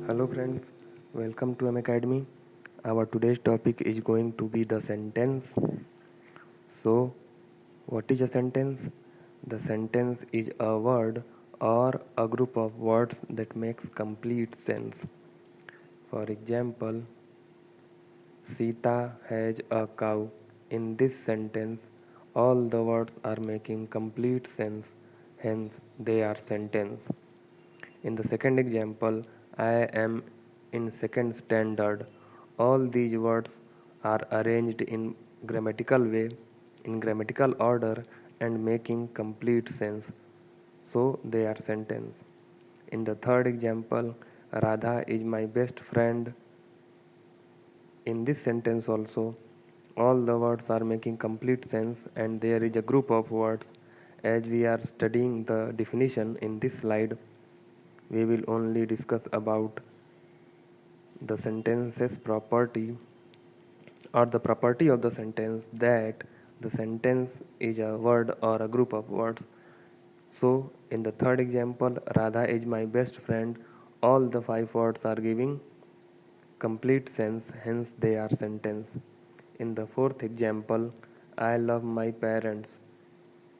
Hello friends, welcome to M Academy. Our today's topic is going to be the sentence. So, what is a sentence? The sentence is a word or a group of words that makes complete sense. For example, Sita has a cow. In this sentence, all the words are making complete sense, hence they are sentence. In the second example, I am in second standard. All these words are arranged in grammatical way, in grammatical order and making complete sense. So they are sentence. In the third example, Radha is my best friend. In this sentence also, all the words are making complete sense and there is a group of words. As we are studying the definition in this slide, we will only discuss about the sentence's property or the property of the sentence, that the sentence is a word or a group of words. So, in the third example, Radha is my best friend, all the five words are giving complete sense, hence they are sentence. In the fourth example, I love my parents.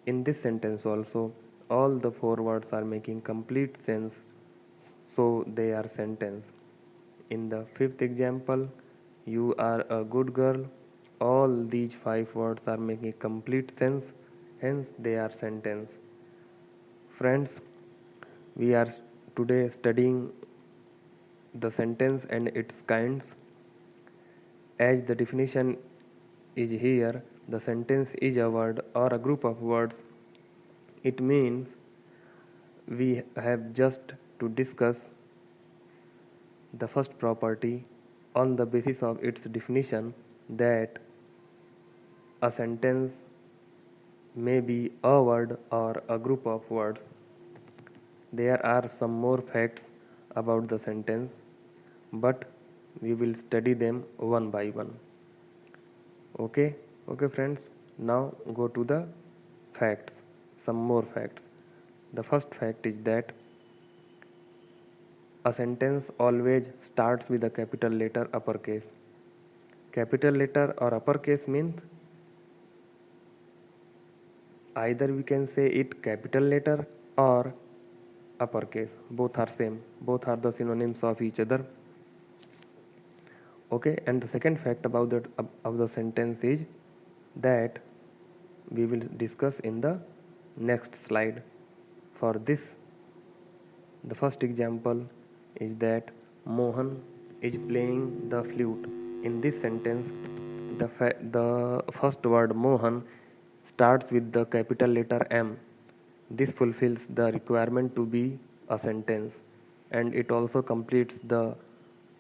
In this sentence also, all the four words are making complete sense, so they are sentence. In the fifth example, you are a good girl. All these five words are making complete sense, hence they are sentence. Friends, we are today studying the sentence and its kinds. As the definition is here, the sentence is a word or a group of words. It means we have just to discuss the first property on the basis of its definition, that a sentence may be a word or a group of words. There are some more facts about the sentence, but we will study them one by one. Okay friends, now go to the facts, some more facts. The first fact is that a sentence always starts with a capital letter uppercase. Capital letter or uppercase means either we can say it capital letter or uppercase. Both are same. Both are the synonyms of each other. Okay, and the second fact about that of the sentence is that we will discuss in the next slide. For this, the first example is that Mohan is playing the flute. In this sentence, the first word Mohan starts with the capital letter M. This fulfills the requirement to be a sentence, and it also completes the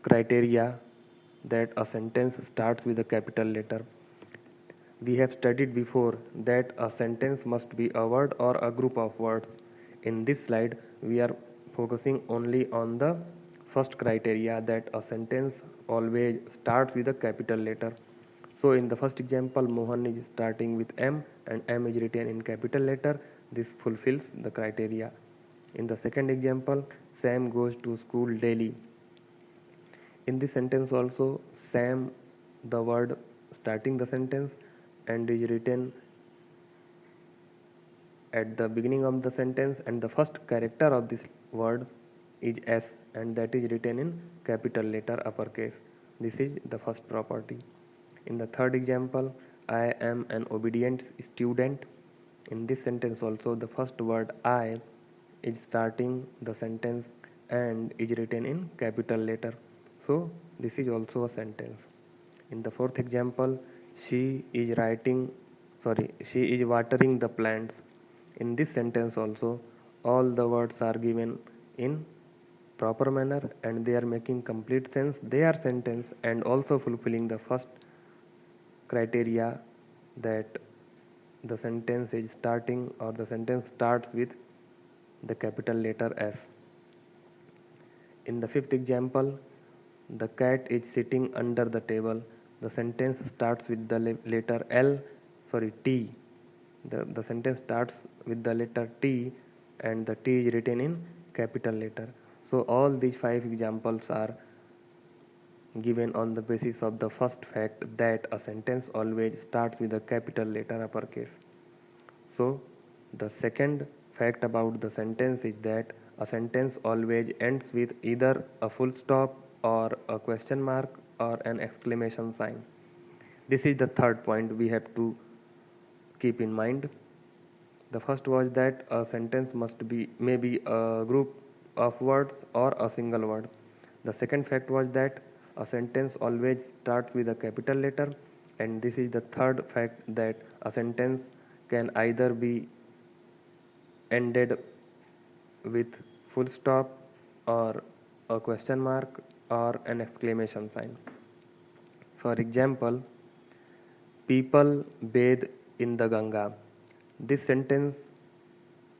criteria that a sentence starts with a capital letter. We have studied before that a sentence must be a word or a group of words. In this slide, we are focusing only on the first criteria, that a sentence always starts with a capital letter. So, in the first example, Mohan is starting with M and M is written in capital letter. This fulfills the criteria. In the second example, Sam goes to school daily. In this sentence also, Sam, the word starting the sentence, and is written at the beginning of the sentence, and the first character of this word is S, and that is written in capital letter uppercase. This is the first property. In the third example, I am an obedient student. In this sentence also, the first word I is starting the sentence and is written in capital letter. So this is also a sentence. In the fourth example, she is she is watering the plants. In this sentence also, all the words are given in proper manner and they are making complete sense. They are sentence and also fulfilling the first criteria, that the sentence is starting or the sentence starts with the capital letter S. In the fifth example, the cat is sitting under the table. The sentence starts with the letter T. The sentence starts with the letter T and the T is written in capital letter. So all these 5 examples are given on the basis of the first fact that a sentence always starts with a capital letter uppercase. So the second fact about the sentence is that a sentence always ends with either a full stop or a question mark or an exclamation sign. This is the third point we have to keep in mind. The first was that a sentence must be maybe a group of words or a single word. The second fact was that a sentence always starts with a capital letter, and this is the third fact that a sentence can either be ended with full stop or a question mark or an exclamation sign. For example, people bathe in the Ganga. This sentence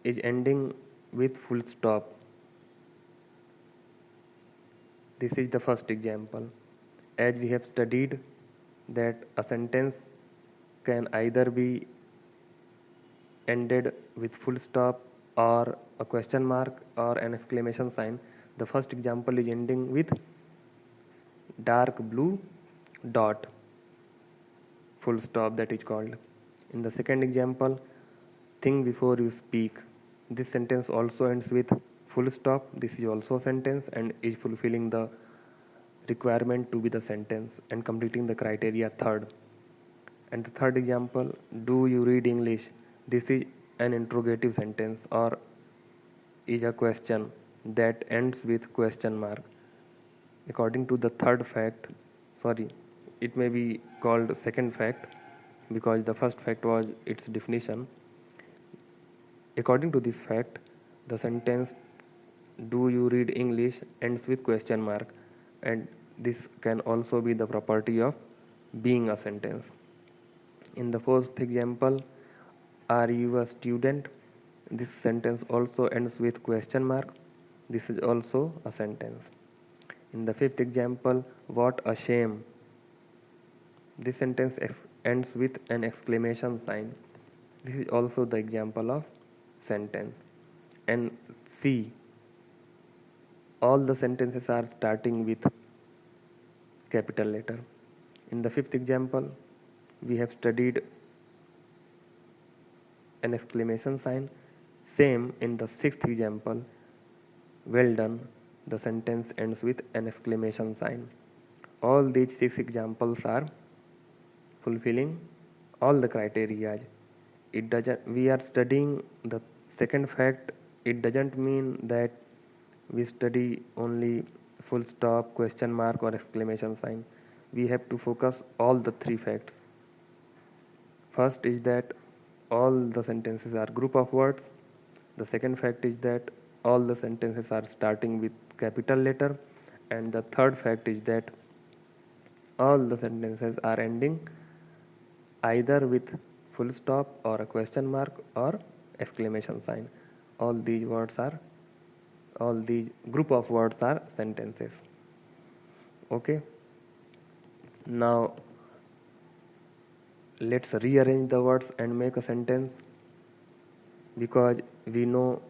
is ending with full stop. This is the first example. As we have studied that a sentence can either be ended with full stop or a question mark or an exclamation sign. The first example is ending with dark blue dot, full stop, that is called. In the second example, think before you speak. This sentence also ends with full stop. This is also a sentence and is fulfilling the requirement to be the sentence and completing the criteria third. And the third example, do you read English? This is an interrogative sentence or is a question that ends with question mark. According to the third fact, sorry, it may be called second fact because the first fact was its definition. According to this fact, the sentence do you read English ends with question mark, and this can also be the property of being a sentence. In the fourth example, are you a student? This sentence also ends with question mark. This is also a sentence. In the fifth example, what a shame. This sentence ends with an exclamation sign. This is also the example of sentence. And C, all the sentences are starting with capital letter. In the fifth example, we have studied an exclamation sign. Same in the sixth example, well done, the sentence ends with an exclamation sign. All these 6 examples are fulfilling all the criteria. It doesn't, we are studying the second fact, it doesn't mean that we study only full stop, question mark or exclamation sign. We have to focus all the 3 facts. First is that all the sentences are group of words. The second fact is that all the sentences are starting with capital letter, and the third fact is that all the sentences are ending either with full stop or a question mark or exclamation sign. All these group of words are sentences. Okay, now let's rearrange the words and make a sentence, because we know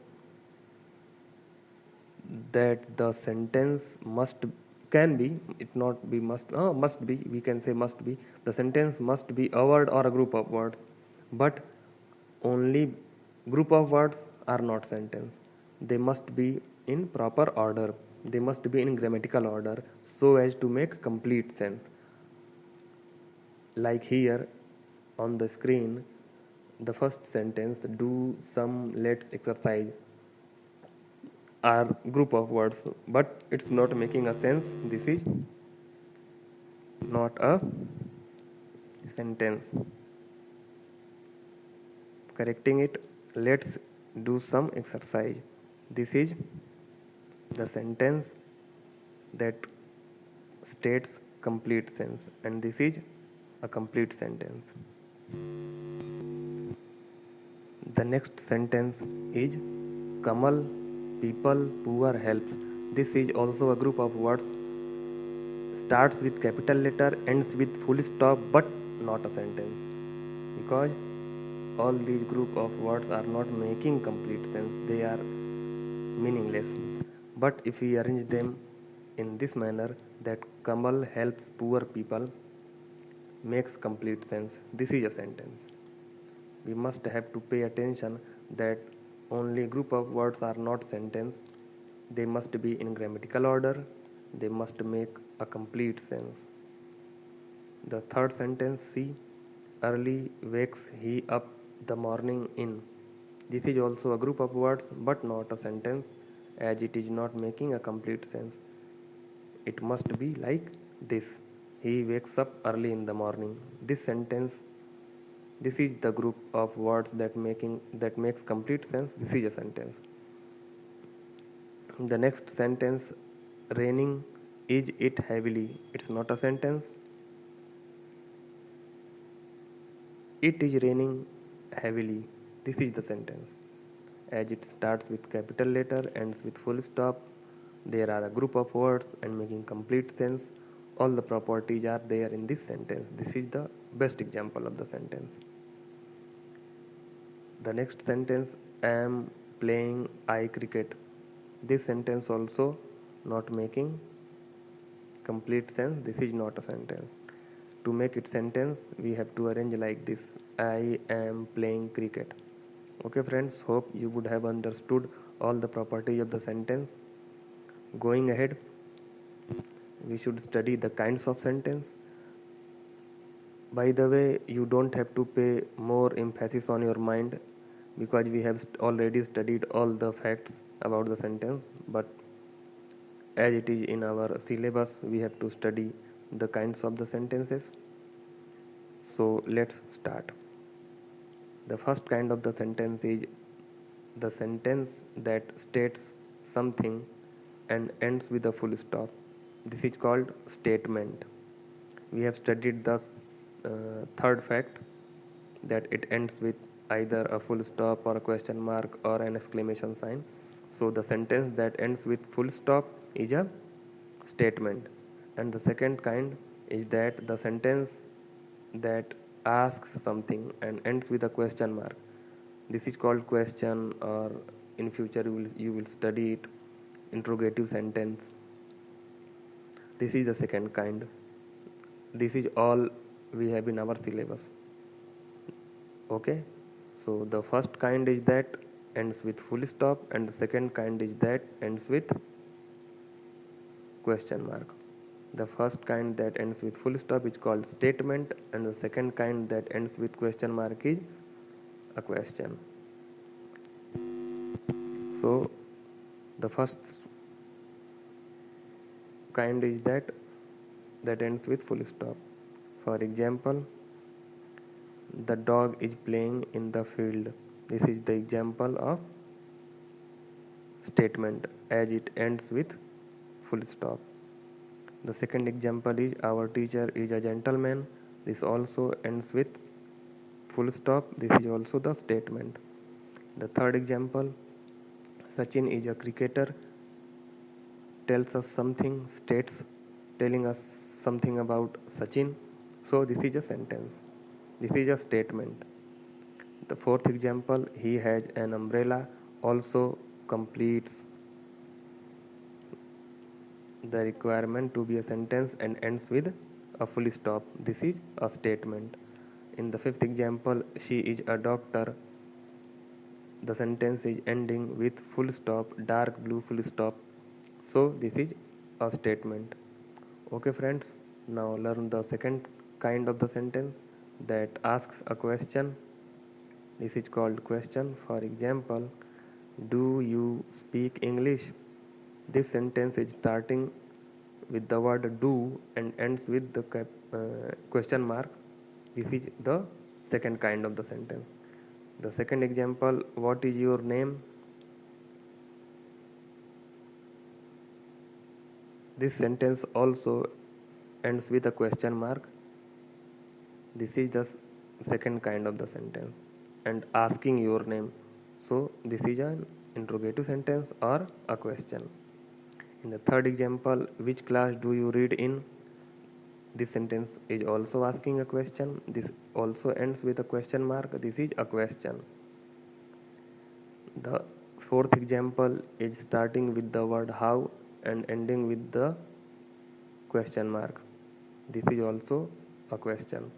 that the sentence can be, it not be must be, we can say must be, the sentence must be a word or a group of words, but only group of words are not sentence. They must be in proper order, they must be in grammatical order so as to make complete sense. Like here on the screen, the first sentence, do some let's exercise, are group of words, but it's not making a sense. This is not a sentence. Correcting it, let's do some exercise. This is the sentence that states complete sense, and this is a complete sentence. The next sentence is Kamal, people, poor, helps. This is also a group of words, starts with capital letter, ends with full stop, but not a sentence, because all these group of words are not making complete sense, they are meaningless. But if we arrange them in this manner, that Kamal helps poor people, makes complete sense. This is a sentence. We must have to pay attention that only group of words are not sentence. They must be in grammatical order. They must make a complete sense. The third sentence, see, early wakes he up the morning in. This is also a group of words but not a sentence, as it is not making a complete sense. It must be like this: he wakes up early in the morning. This is the group of words that makes complete sense. This is a sentence. The next sentence, raining is it heavily. It's not a sentence. It is raining heavily. This is the sentence. As it starts with capital letter, ends with full stop, there are a group of words and making complete sense. All the properties are there in this sentence. This is the best example of the sentence. The next sentence, I am playing I cricket. This sentence also not making complete sense. This is not a sentence. To make it sentence, we have to arrange like this: I am playing cricket. Okay friends, hope you would have understood all the properties of the sentence. Going ahead, we should study the kinds of sentence. By the way, you don't have to pay more emphasis on your mind, because we have already studied all the facts about the sentence, but as it is in our syllabus, we have to study the kinds of the sentences. So let's start. The first kind of the sentence is the sentence that states something and ends with a full stop. This is called statement. We have studied the third fact, that it ends with either a full stop or a question mark or an exclamation sign. So the sentence that ends with full stop is a statement. And the second kind is that the sentence that asks something and ends with a question mark. This is called question, or in future you will study it, interrogative sentence. This is the second kind. This is all we have in our syllabus. Okay, so the first kind is that ends with full stop, and the second kind is that ends with question mark. The first kind that ends with full stop is called statement, and the second kind that ends with question mark is a question. So the first kind is that ends with full stop. For example, the dog is playing in the field. This is the example of statement, as it ends with full stop. The second example is our teacher is a gentleman. This also ends with full stop. This is also the statement. The third example, Sachin is a cricketer, tells us something, states telling us something about Sachin. So this is a sentence. This is a statement. The fourth example, he has an umbrella, also completes the requirement to be a sentence and ends with a full stop. This is a statement. In the fifth example, she is a doctor. The sentence is ending with full stop, dark blue full stop. So this is a statement. Okay friends, now learn the second kind of the sentence that asks a question. This is called question. For example, do you speak English? This sentence is starting with the word do and ends with the question mark. This is the second kind of the sentence. The second example, what is your name? This sentence also ends with a question mark. This is the second kind of the sentence, and asking your name. So this is an interrogative sentence or a question. In the third example, which class do you read in? This sentence is also asking a question. This also ends with a question mark. This is a question. The fourth example is starting with the word how and ending with the question mark. This is also a question.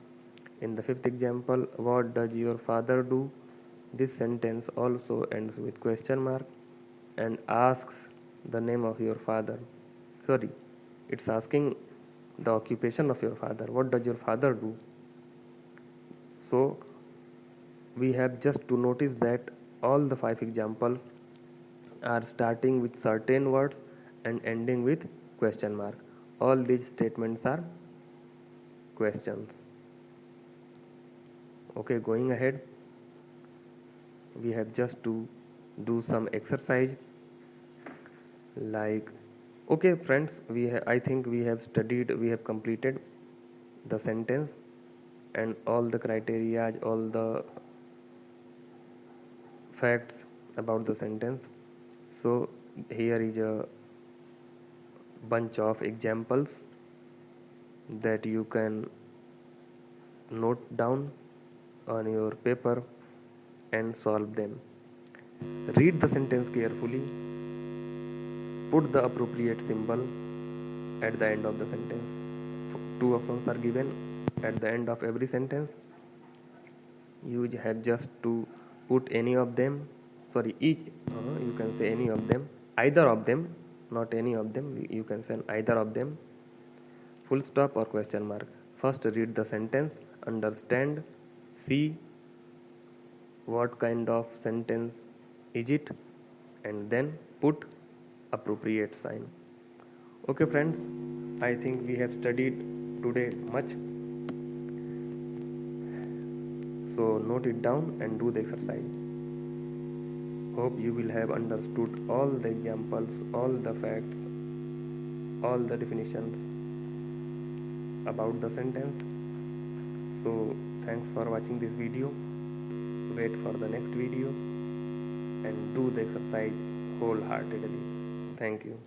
In the fifth example, what does your father do? This sentence also ends with question mark and asks the name of your father. Sorry, it's asking the occupation of your father. What does your father do? So we have just to notice that all the five examples are starting with certain words and ending with question mark. All these statements are questions. Okay, going ahead, we have just to do some exercise like, okay friends, I think we have studied, we have completed the sentence and all the criteria, all the facts about the sentence. So here is a bunch of examples that you can note down on your paper and solve them. Read the sentence carefully, put the appropriate symbol at the end of the sentence. Two options are given at the end of every sentence. You have just to put any of them, sorry, each, you can say any of them, either of them, not any of them, you can say either of them, full stop or question mark. First read the sentence, understand, see what kind of sentence is it, and then put appropriate sign. Okay friends, I think we have studied today much, so note it down and do the exercise. Hope you will have understood all the examples, all the facts, all the definitions about the sentence. So thanks for watching this video. Wait for the next video and do the exercise wholeheartedly. Thank you.